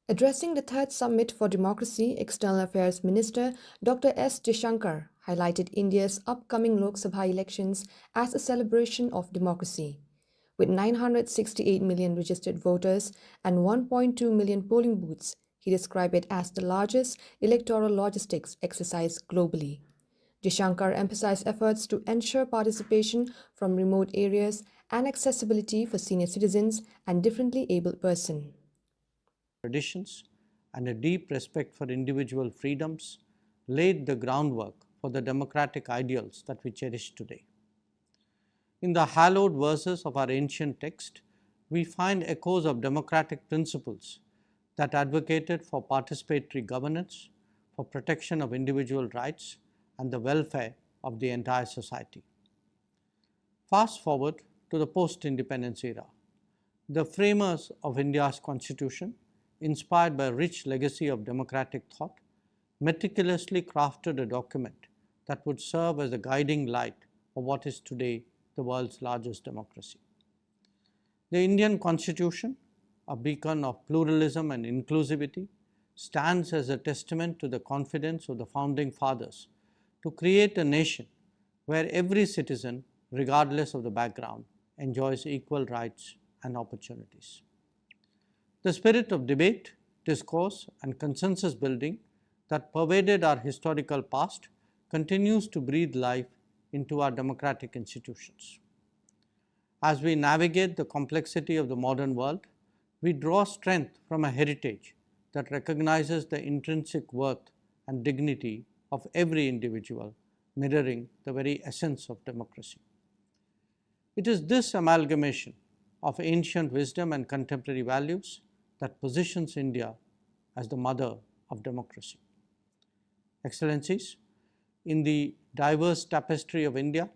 Addressing the third Summit for Democracy, External Affairs Minister Dr. S. Jaishankar highlighted India's upcoming Lok Sabha elections as a celebration of democracy. With 968 million registered voters and 1.2 million polling booths, he described it as the largest electoral logistics exercise globally. Jaishankar emphasized efforts to ensure participation from remote areas and accessibility for senior citizens and differently abled persons. Traditions and a deep respect for individual freedoms laid the groundwork for the democratic ideals that we cherish today. In the hallowed verses of our ancient text, we find echoes of democratic principles that advocated for participatory governance, for protection of individual rights, and the welfare of the entire society. Fast forward to the post-independence era. The framers of India's constitution, inspired by a rich legacy of democratic thought, meticulously crafted a document that would serve as a guiding light of what is today the world's largest democracy. The Indian Constitution, a beacon of pluralism and inclusivity, stands as a testament to the confidence of the founding fathers to create a nation where every citizen, regardless of the background, enjoys equal rights and opportunities. The spirit of debate, discourse, and consensus building that pervaded our historical past continues to breathe life into our democratic institutions. As we navigate the complexity of the modern world, we draw strength from a heritage that recognizes the intrinsic worth and dignity of every individual, mirroring the very essence of democracy. It is this amalgamation of ancient wisdom and contemporary values that positions India as the mother of democracy. Excellencies, in the diverse tapestry of India,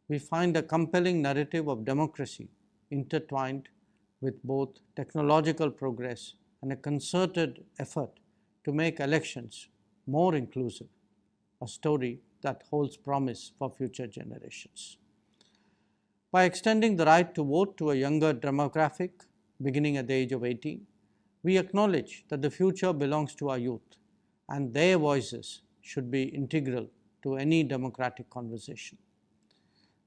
we find a compelling narrative of democracy intertwined with both technological progress and a concerted effort to make elections more inclusive, a story that holds promise for future generations. By extending the right to vote to a younger demographic beginning at the age of 18, we acknowledge that the future belongs to our youth and their voices should be integral to any democratic conversation.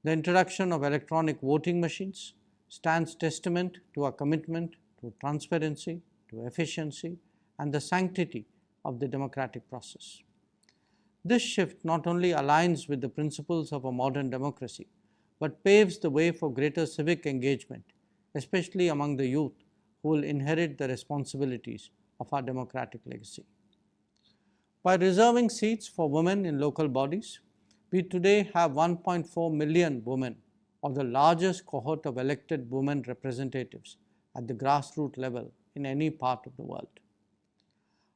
The introduction of electronic voting machines stands testament to our commitment to transparency, to efficiency, and the sanctity of the democratic process. This shift not only aligns with the principles of a modern democracy, but paves the way for greater civic engagement, especially among the youth who will inherit the responsibilities of our democratic legacy. By reserving seats for women in local bodies, we today have 1.4 million women, or the largest cohort of elected women representatives at the grassroots level in any part of the world.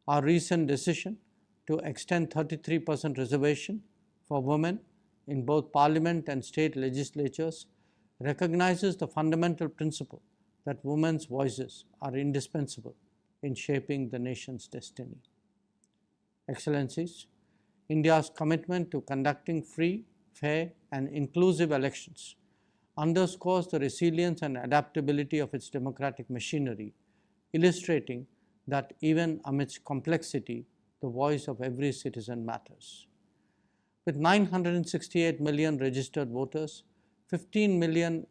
Our recent decision to extend 33% reservation for women in both parliament and state legislatures recognizes the fundamental principle that women's voices are indispensable in shaping the nation's destiny. Excellencies, India's commitment to conducting free, fair, and inclusive elections underscores the resilience and adaptability of its democratic machinery, illustrating that even amidst complexity, the voice of every citizen matters. With 968 million registered voters, 15 million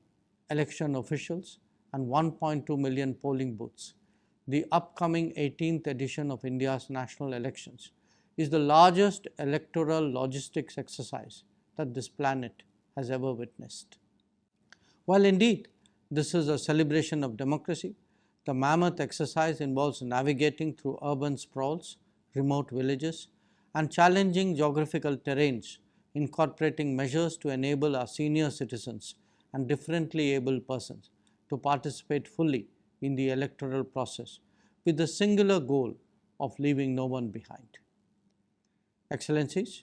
election officials, and 1.2 million polling booths, the upcoming 18th edition of India's national elections is the largest electoral logistics exercise that this planet has ever witnessed. While indeed this is a celebration of democracy, the mammoth exercise involves navigating through urban sprawls, remote villages, and challenging geographical terrains, incorporating measures to enable our senior citizens and differently abled persons to participate fully in the electoral process with the singular goal of leaving no one behind. Excellencies,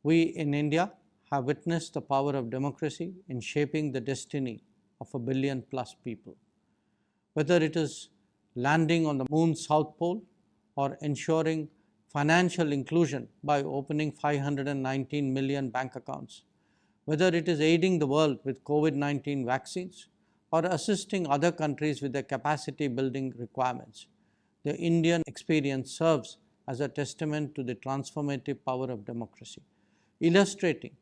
we in India have witnessed the power of democracy in shaping the destiny of a billion-plus people. Whether it is landing on the moon's south pole or ensuring financial inclusion by opening 519 million bank accounts, whether it is aiding the world with COVID-19 vaccines or assisting other countries with their capacity building requirements, the Indian experience serves as a testament to the transformative power of democracy, illustrating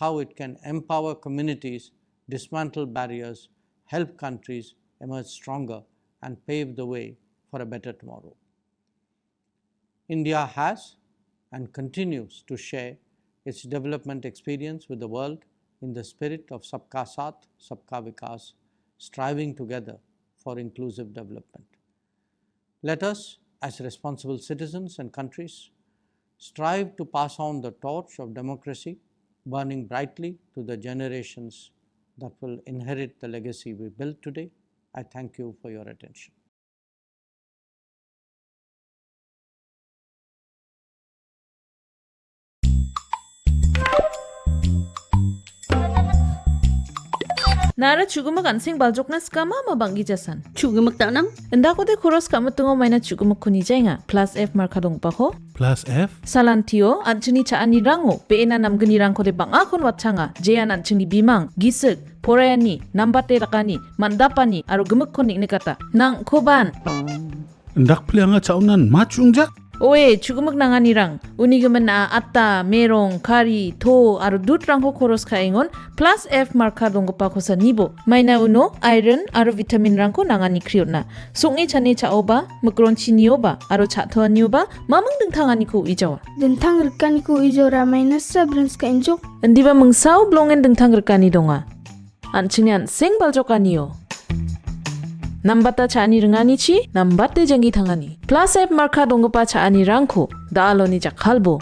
how it can empower communities, dismantle barriers, help countries emerge stronger, and pave the way for a better tomorrow. India has and continues to share its development experience with the world in the spirit of Sabka Saath, Sabka Vikas, striving together for inclusive development. Let us, as responsible citizens and countries, strive to pass on the torch of democracy, burning brightly to the generations that will inherit the legacy we built today. I thank you for your attention. Nara chugumak ansing baljokna skama mabangi jasan. Chugumak tanang? Endako de koros kamu tungo maina chugumak kuni jainga. Plus F markadong pako. Plus F? Salantio anchini chaani rango. Peena namgani rangko de bangakon watchanga. Jayan anchini bimang. Gisik. Porayani. Nambate rakani. Mandapani. Aro gemuk konik nekata. Nang koban. Ndak plianga chaunan machungjak? Oe chugumak nanganirang unigaman na atta merong kari to aro dut rangko koros kaingon plus F marka donggo pa kosa nibo maina uno iron aro vitamin rangko nangani kriotna sungi chane chaoba mukronchi nioba aro chatho nioba mamang dengtangani ko ijawa Dentang rekani ko ijora minus sabrins ka injok. endiba mengsau blongen dengtang rekani donga anchingyan sing baljokaniyo Nambata chaani rengani chi, nambate jangi thangani. Plus F marka dongpa chaani rangko, daaloni jakhalbo.